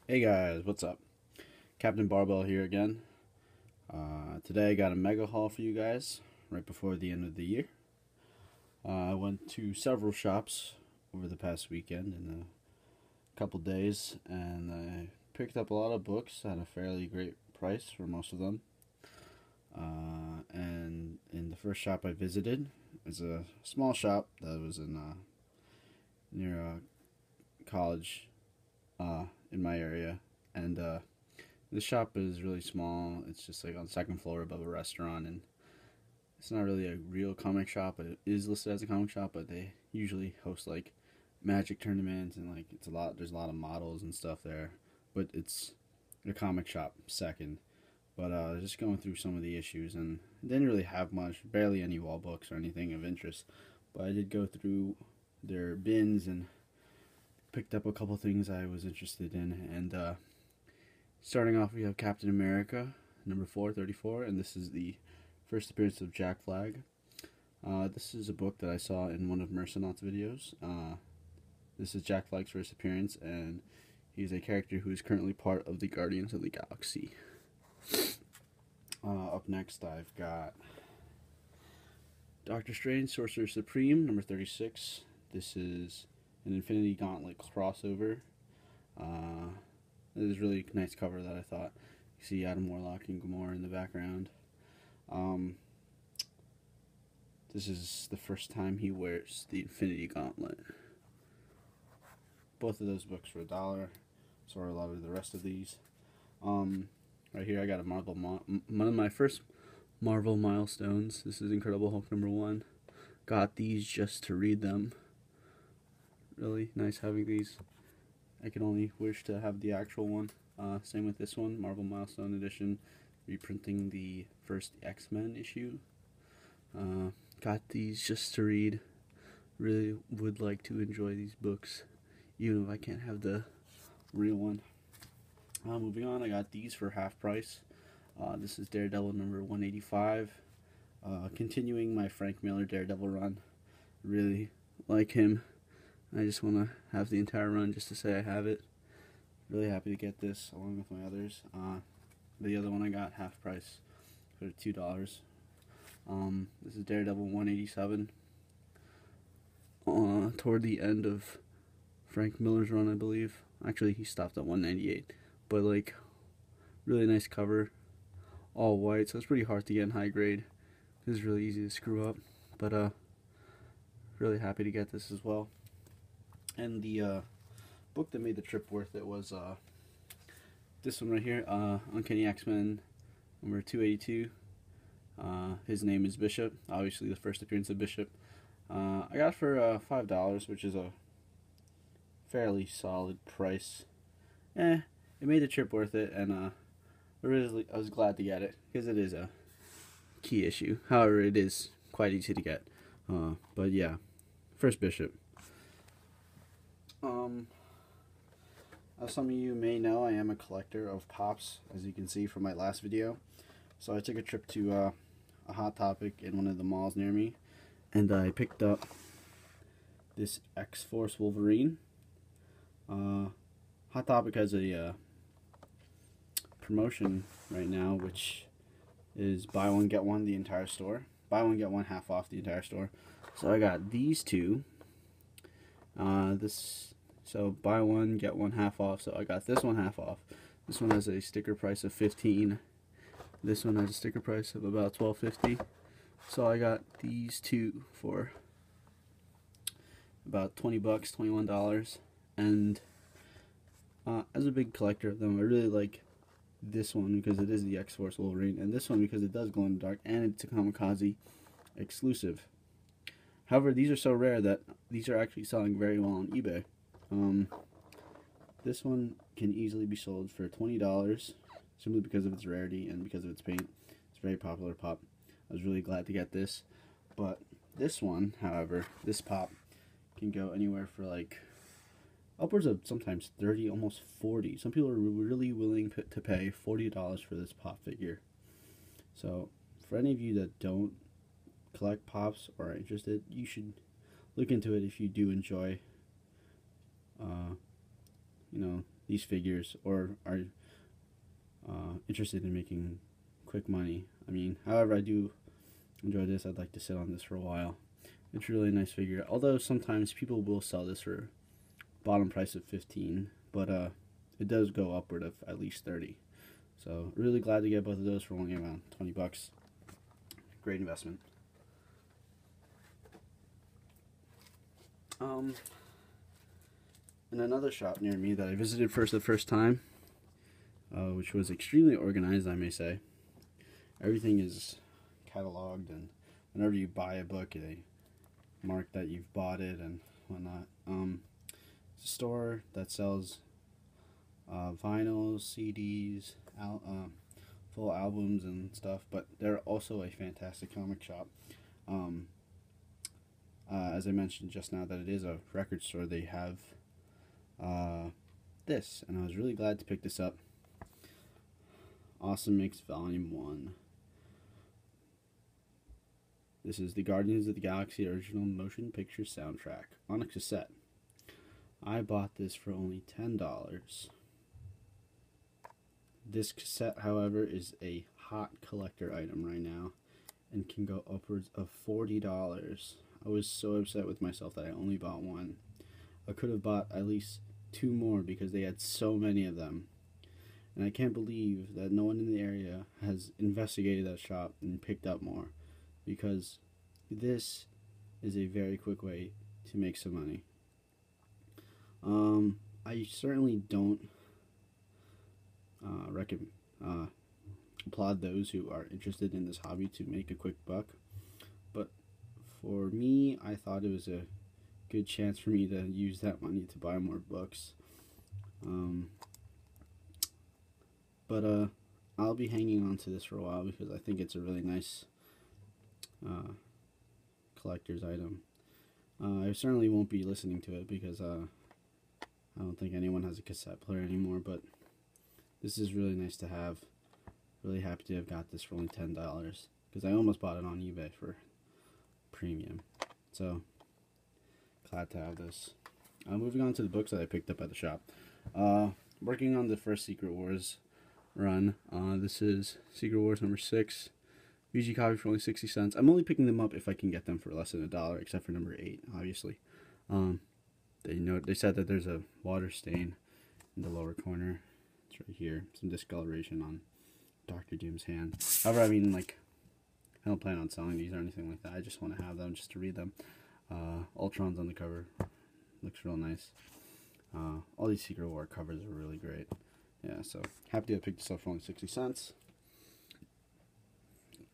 Hey guys, what's up? Captain Barbell here again. Today I got a mega haul for you guys right before the end of the year. I went to several shops over the past weekend and a couple days, and I picked up a lot of books at a fairly great price for most of them. And in the first shop I visited is a small shop that was in near a college in my area, and the shop is really small. It's just like on the second floor above a restaurant, and it's not really a real comic shop, but it is listed as a comic shop. But they usually host like magic tournaments, and like it's a lot. There's a lot of models and stuff there, but it's a comic shop second. But just going through some of the issues, and didn't really have much, barely any wall books or anything of interest. But I did go through their bins and picked up a couple things I was interested in, and starting off, we have Captain America, number 434, and this is the first appearance of Jack Flag. This is a book that I saw in one of Mercenaut's videos. This is Jack Flag's first appearance, and he's a character who is currently part of the Guardians of the Galaxy. Up next, I've got Doctor Strange, Sorcerer Supreme, number 36. This is an Infinity Gauntlet crossover. This is really nice cover that I thought. You see Adam Warlock and Gamora in the background. This is the first time he wears the Infinity Gauntlet. Both of those books for $1. So are a lot of the rest of these. Right here I got a one of my first Marvel milestones. This is Incredible Hulk number 1. Got these just to read them. Really nice having these. I can only wish to have the actual one. Same with this one, Marvel Milestone Edition, reprinting the first X-Men issue. Got these just to read. Really would like to enjoy these books, even if I can't have the real one. Moving on, I got these for half price. This is Daredevil number 185. Continuing my Frank Miller Daredevil run. Really like him. I just want to have the entire run just to say I have it. Really happy to get this along with my others. The other one I got half price for $2. This is Daredevil 187. Toward the end of Frank Miller's run, I believe. Actually, he stopped at 198. But like, really nice cover. All white, so it's pretty hard to get in high grade. This is really easy to screw up. But really happy to get this as well. And the book that made the trip worth it was this one right here, Uncanny X-Men number 282. His name is Bishop, obviously the first appearance of Bishop. I got it for $5, which is a fairly solid price. It made the trip worth it, and I was glad to get it, because it is a key issue. However, it is quite easy to get. But yeah, first Bishop. As some of you may know, I am a collector of Pops, as you can see from my last video. So I took a trip to a Hot Topic in one of the malls near me, and I picked up this X-Force Wolverine. Hot Topic has a promotion right now, which is buy one get one the entire store. Buy one get one half off the entire store. So I got these two. So buy one get one half off. So I got this one half off. This one has a sticker price of $15. This one has a sticker price of about $12.50. So I got these two for about $20, $21. And as a big collector of them, I really like this one because it is the X-Force Wolverine, and this one because it does glow in the dark, and it's a Kamikaze exclusive. However, these are so rare that these are actually selling very well on eBay. This one can easily be sold for $20 simply because of its rarity and because of its paint. It's a very popular pop. I was really glad to get this. But this one, however, this pop can go anywhere for like upwards of sometimes 30, almost 40. Some people are really willing to pay $40 for this pop figure. So for any of you that don't collect pops or are interested, you should look into it if you do enjoy these figures or are interested in making quick money. I mean, however, I do enjoy this. I'd like to sit on this for a while. It's a really nice figure, although sometimes people will sell this for bottom price of 15, but it does go upward of at least 30. So really glad to get both of those for only around 20 bucks. Great investment. In another shop near me that I visited for the first time, which was extremely organized, I may say. Everything is cataloged, and whenever you buy a book, they mark that you've bought it and whatnot. It's a store that sells vinyls, CDs, full albums and stuff, but they're also a fantastic comic shop. As I mentioned just now, that it is a record store. They have this, and I was really glad to pick this up. Awesome Mix Volume 1. This is the Guardians of the Galaxy original motion picture soundtrack on a cassette. I bought this for only $10. This cassette, however, is a hot collector item right now and can go upwards of $40. I was so upset with myself that I only bought one. I could have bought at least 2 more because they had so many of them. And I can't believe that no one in the area has investigated that shop and picked up more, because this is a very quick way to make some money. I certainly don't applaud those who are interested in this hobby to make a quick buck, but for me, I thought it was a good chance for me to use that money to buy more books. But I'll be hanging on to this for a while because I think it's a really nice collector's item. I certainly won't be listening to it because I don't think anyone has a cassette player anymore, but this is really nice to have. Really happy to have got this for only $10 because I almost bought it on eBay for premium. So glad to have this. Moving on to the books that I picked up at the shop. Working on the first Secret Wars run. This is Secret Wars number 6. VG copy for only 60 cents. I'm only picking them up if I can get them for less than $1, except for number 8, obviously. They said that there's a water stain in the lower corner. It's right here. Some discoloration on Dr. Doom's hand. However, I mean, like, I don't plan on selling these or anything like that. I just want to have them just to read them. Ultron's on the cover. Looks real nice. All these Secret War covers are really great. Yeah, so happy to have picked this up for only 60 cents.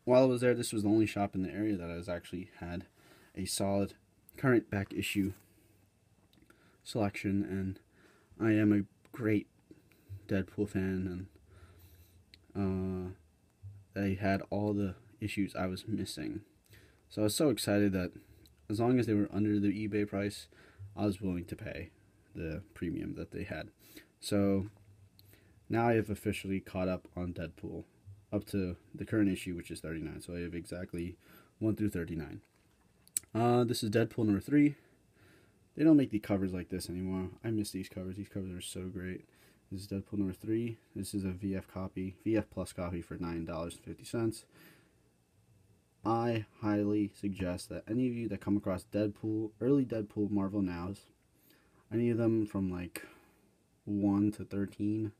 While I was there, this was the only shop in the area that has actually had a solid current back issue selection, and I am a great Deadpool fan, and they had all the issues I was missing. So I was so excited that as long as they were under the eBay price, I was willing to pay the premium that they had. So now I have officially caught up on Deadpool, up to the current issue, which is 39. So I have exactly 1 through 39. This is Deadpool number 3. They don't make the covers like this anymore. I miss these covers. These covers are so great. This is Deadpool number 3. This is a VF Plus copy for $9.50. I highly suggest that any of you that come across Deadpool, early Deadpool Marvel Nows, any of them from like 1 to 13,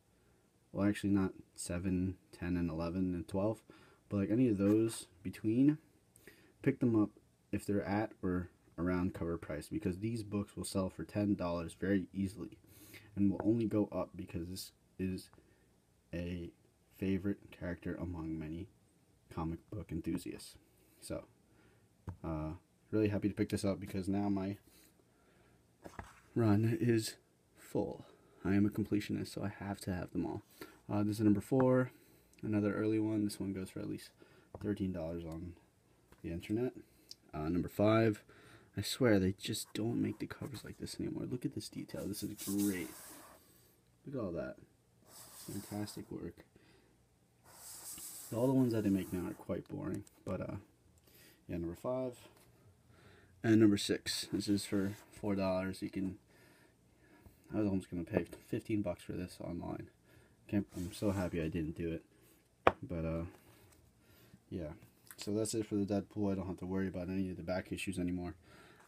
well, actually not 7, 10, and 11, and 12, but like any of those between, pick them up if they're at or around cover price, because these books will sell for $10 very easily and will only go up because this is a favorite character among many comic book enthusiasts. So really happy to pick this up because now my run is full. I am a completionist, so I have to have them all. This is number 4, another early one. This one goes for at least $13 on the internet. Number 5, I swear they just don't make the covers like this anymore. Look at this detail. This is great. Look at all that. Fantastic work. All the ones that they make now are quite boring, but yeah, number 5. And number 6. This is for $4. You can I was almost gonna pay 15 bucks for this online. I'm so happy I didn't do it. But yeah. So that's it for the Deadpool. I don't have to worry about any of the back issues anymore.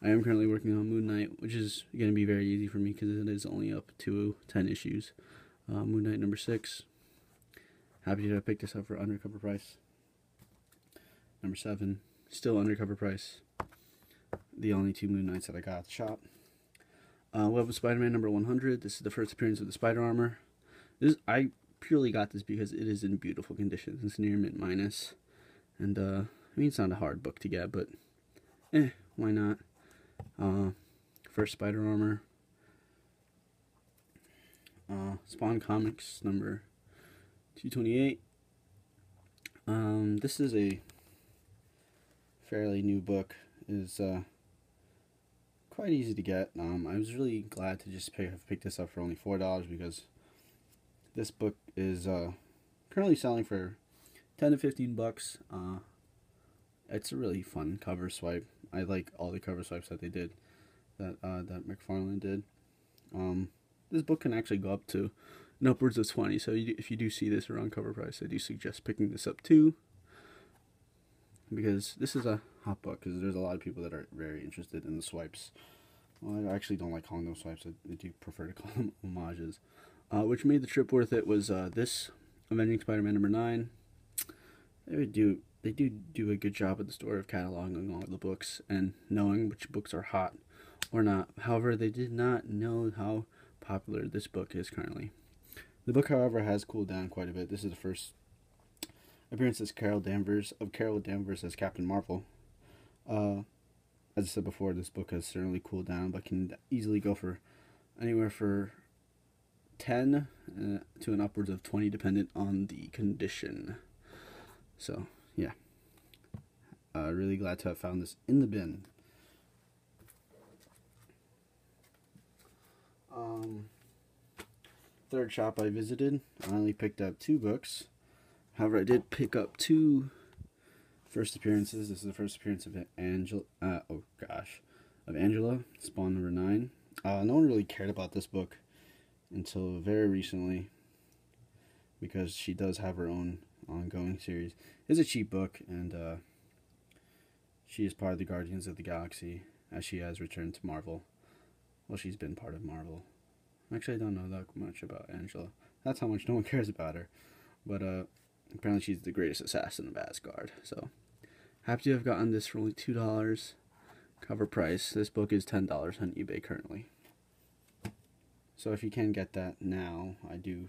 I am currently working on Moon Knight, which is going to be very easy for me because it is only up to 10 issues. Moon Knight number 6. Happy to pick this up for undercover price. Number 7. Still undercover price. The only 2 Moon Knights that I got at the shop. Web of Spider-Man number 100. This is the first appearance of the Spider Armor. I purely got this because it is in beautiful condition. It's near mint minus. And, I mean, it's not a hard book to get, but, why not? First Spider Armor. Spawn Comics number 228. This is a fairly new book. It is quite easy to get. I was really glad to just have picked this up for only $4 because this book is currently selling for 10 to 15 bucks. It's a really fun cover swipe. I like all the cover swipes that they did, that McFarlane did. This book can actually go up to upwards of 20. So if you do see this around cover price, I do suggest picking this up too, because this is a hot book. Because there's a lot of people that are very interested in the swipes. Well, I actually don't like calling them swipes. I do prefer to call them homages. Which made the trip worth it was this Avenging Spider-Man number 9. They do a good job at the store of cataloging all the books and knowing which books are hot or not. However, they did not know how popular this book is currently. The book, however, has cooled down quite a bit. This is the first appearance as Carol Danvers as Captain Marvel. As I said before, this book has certainly cooled down, but can easily go for anywhere for 10 to an upwards of 20, dependent on the condition. So, yeah. Really glad to have found this in the bin. Third shop I visited, I only picked up 2 books. However, I did pick up 2 first appearances. This is the first appearance of Angela, Spawn number 9. No one really cared about this book until very recently, because she does have her own ongoing series. It's a cheap book, and she is part of the Guardians of the Galaxy, as she has returned to Marvel. Well, she's been part of Marvel. Actually, I don't know that much about Angela. That's how much no one cares about her. But apparently she's the greatest assassin of Asgard. So, happy to have gotten this for only $2 cover price. This book is $10 on eBay currently. So if you can get that now, I do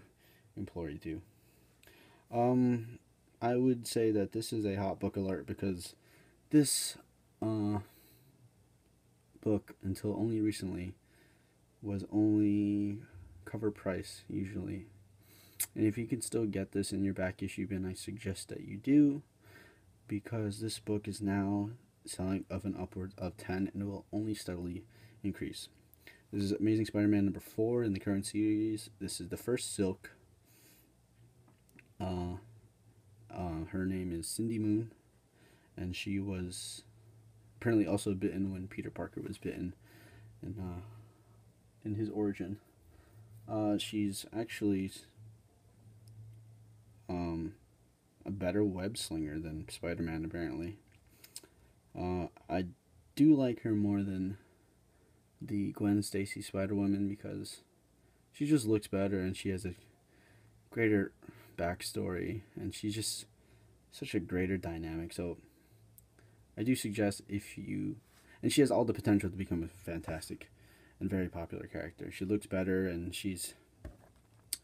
implore you to. I would say that this is a hot book alert, because this book, until only recently, was only cover price usually. And if you can still get this in your back issue bin, I suggest that you do, because this book is now selling of an upwards of 10 and it will only steadily increase. This is Amazing Spider-Man number 4 in the current series. This is the first Silk. Her name is Cindy Moon, and she was apparently also bitten when Peter Parker was bitten in his origin. She's actually a better web slinger than Spider-Man, apparently. I do like her more than the Gwen Stacy Spider-Woman, because she just looks better and she has a greater backstory, and she's just such a greater dynamic. So I do suggest, and she has all the potential to become a fantastic and very popular character. She looks better, and she's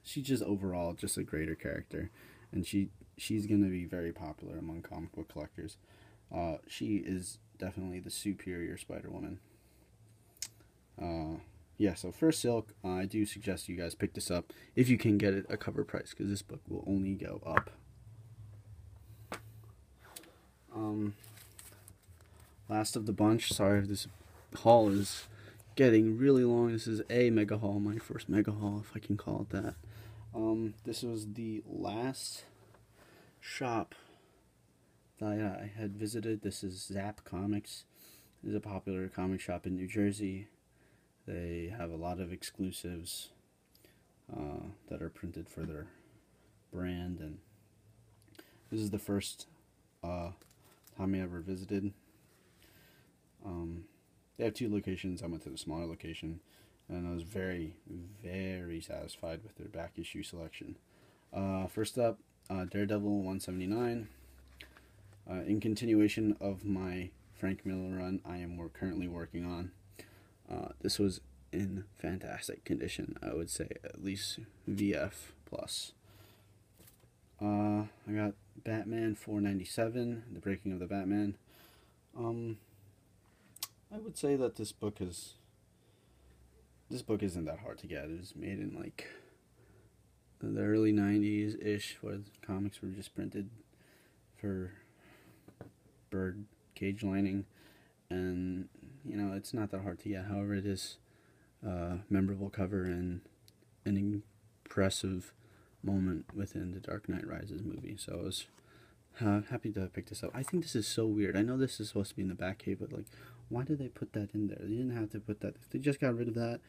just overall just a greater character, and she's gonna be very popular among comic book collectors. She is definitely the superior Spider-Woman. Yeah, so first Silk, I do suggest you guys pick this up if you can get it a cover price, because this book will only go up. Last of the bunch. Sorry if this haul is getting really long. This is a mega haul, my first mega haul, if I can call it that. This was the last shop that I had visited. This is Zap Comics. This is a popular comic shop in New Jersey. They have a lot of exclusives that are printed for their brand, and this is the first time I ever visited. They have 2 locations. I went to the smaller location, and I was very, very satisfied with their back issue selection. First up, Daredevil 179. In continuation of my Frank Miller run, I am currently working on. This was in fantastic condition. I would say at least VF plus. I got Batman 497, The Breaking of the Batman. I would say that this book isn't that hard to get. It was made in like the early 90s ish, where comics were just printed for bird cage lining, and it's not that hard to get. However, it is a memorable cover and an impressive moment within the Dark Knight Rises movie. So I was happy to pick this up. I think this is so weird. I know this is supposed to be in the back cave, but like, why did they put that in there? They didn't have to put that. If they just got rid of that,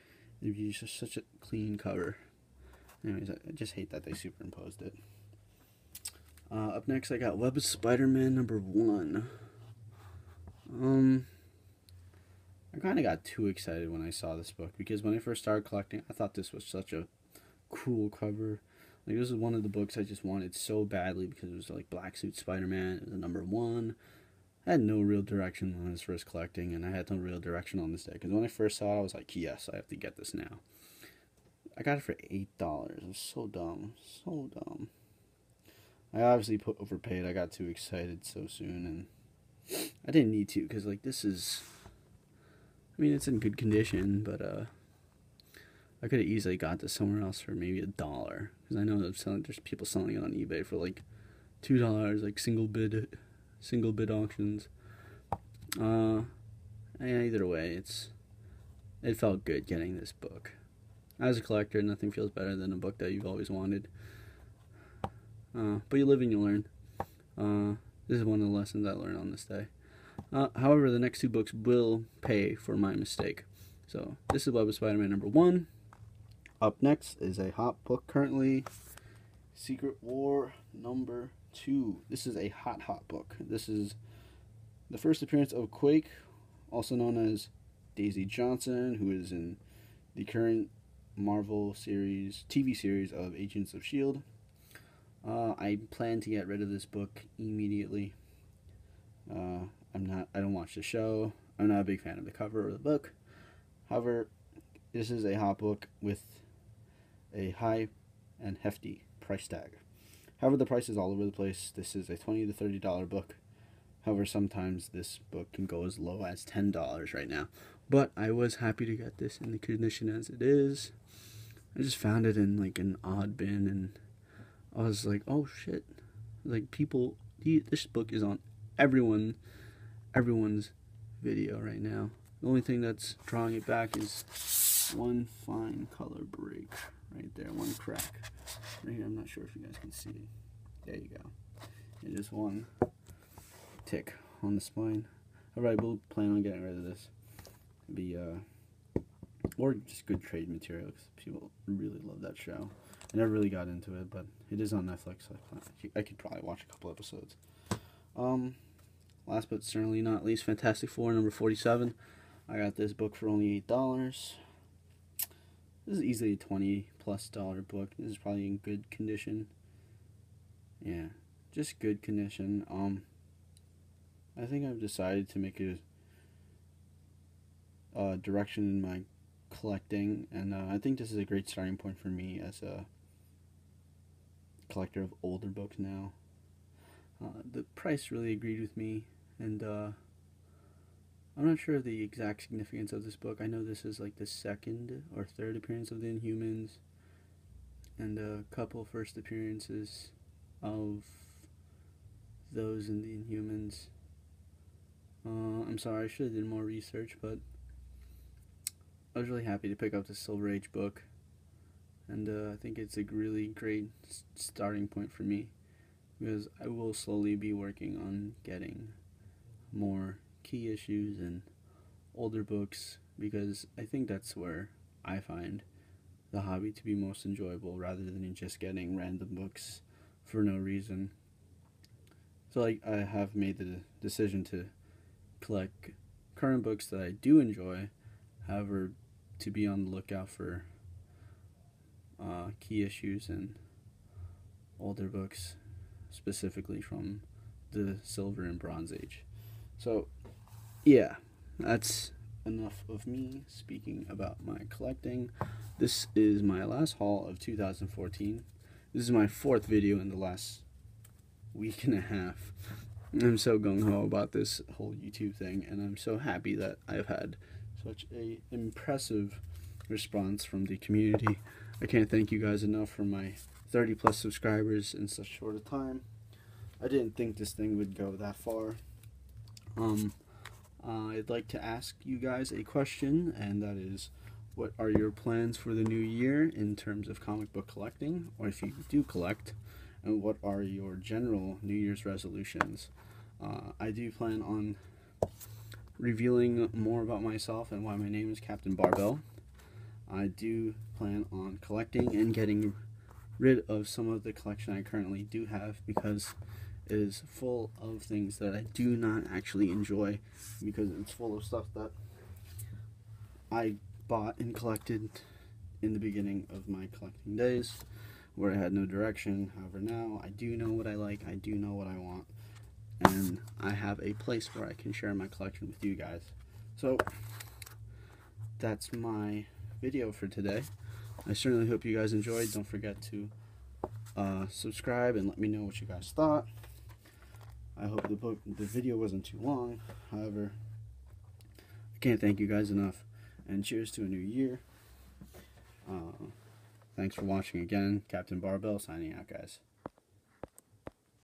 it would be just such a clean cover. Anyways, I just hate that they superimposed it. Up next, I got Web of Spider-Man #1. I kind of got too excited when I saw this book, because when I first started collecting, I thought this was such a cool cover. Like, this is one of the books I just wanted so badly, because it was like Black Suit Spider-Man. It was a #1. I had no real direction when I was first collecting, and I had no real direction on this day, because when I first saw it, I was like, yes, I have to get this now. I got it for $8. It was so dumb. So dumb. I obviously overpaid. I got too excited so soon, and I didn't need to, because like, this is, I mean, it's in good condition, but I could have easily got this somewhere else for maybe $1, because I know there's people selling it on eBay for like $2, like single bid auctions. Either way, it felt good getting this book. As a collector, nothing feels better than a book that you've always wanted. But you live and you learn. This is one of the lessons I learned on this day. However, the next 2 books will pay for my mistake. So, this is Web of Spider-Man #1. Up next is a hot book currently, Secret War #2. This is a hot book. This is the first appearance of Quake, also known as Daisy Johnson, who is in the current Marvel TV series of Agents of S.H.I.E.L.D. I plan to get rid of this book immediately. I don't watch the show. I'm not a big fan of the cover of the book. However, this is a hot book with a high and hefty price tag. However, the price is all over the place. This is a $20 to $30 book. However, sometimes this book can go as low as $10 right now. But I was happy to get this in the condition as it is. I just found it in like an odd bin, and I was like, oh shit. Like, this book is on everyone's video right now. The only thing that's drawing it back is one fine color break right there, one crack right here. I'm not sure if you guys can see it. There you go. And just one tick on the spine. Alright, we'll plan on getting rid of this. Or just good trade material, because people really love that show. I never really got into it, but it is on Netflix, so I could probably watch a couple episodes. Last but certainly not least, Fantastic Four #47. I got this book for only $8. This is easily a $20+ book. This is probably in good condition. Yeah, just good condition. I think I've decided to make a direction in my collecting, and I think this is a great starting point for me as a collector of older books now. The price really agreed with me, and I'm not sure of the exact significance of this book. I know this is like the 2nd or 3rd appearance of the Inhumans, and a couple first appearances of those in the Inhumans. I'm sorry, I should have done more research, but I was really happy to pick up the Silver Age book, and I think it's a really great starting point for me, because I will slowly be working on getting more key issues and older books because I think that's where I find the hobby to be most enjoyable, rather than just getting random books for no reason. So like, I have made the decision to collect current books that I do enjoy, however, to be on the lookout for key issues and older books, specifically from the Silver and Bronze Age. So, yeah, that's enough of me speaking about my collecting. This is my last haul of 2014. This is my 4th video in the last week and a half. I'm so gung-ho about this whole YouTube thing, and I'm so happy that I've had such a impressive response from the community. I can't thank you guys enough for my 30 plus subscribers in such short a time. I didn't think this thing would go that far. I'd like to ask you guys a question, and that is, what are your plans for the new year in terms of comic book collecting, or if you do collect, and what are your general New Year's resolutions? I do plan on revealing more about myself and why my name is Captain Barbell. I do plan on collecting and getting rid of some of the collection I currently do have, because it is full of things that I do not actually enjoy, because it's full of stuff that I bought and collected in the beginning of my collecting days, where I had no direction. However, now I do know what I like, I do know what I want, and I have a place where I can share my collection with you guys. So that's my video for today. I certainly hope you guys enjoyed. Don't forget to subscribe and let me know what you guys thought. I hope the video wasn't too long. However, I can't thank you guys enough, and cheers to a new year. Thanks for watching again. Captain Barbell signing out, guys.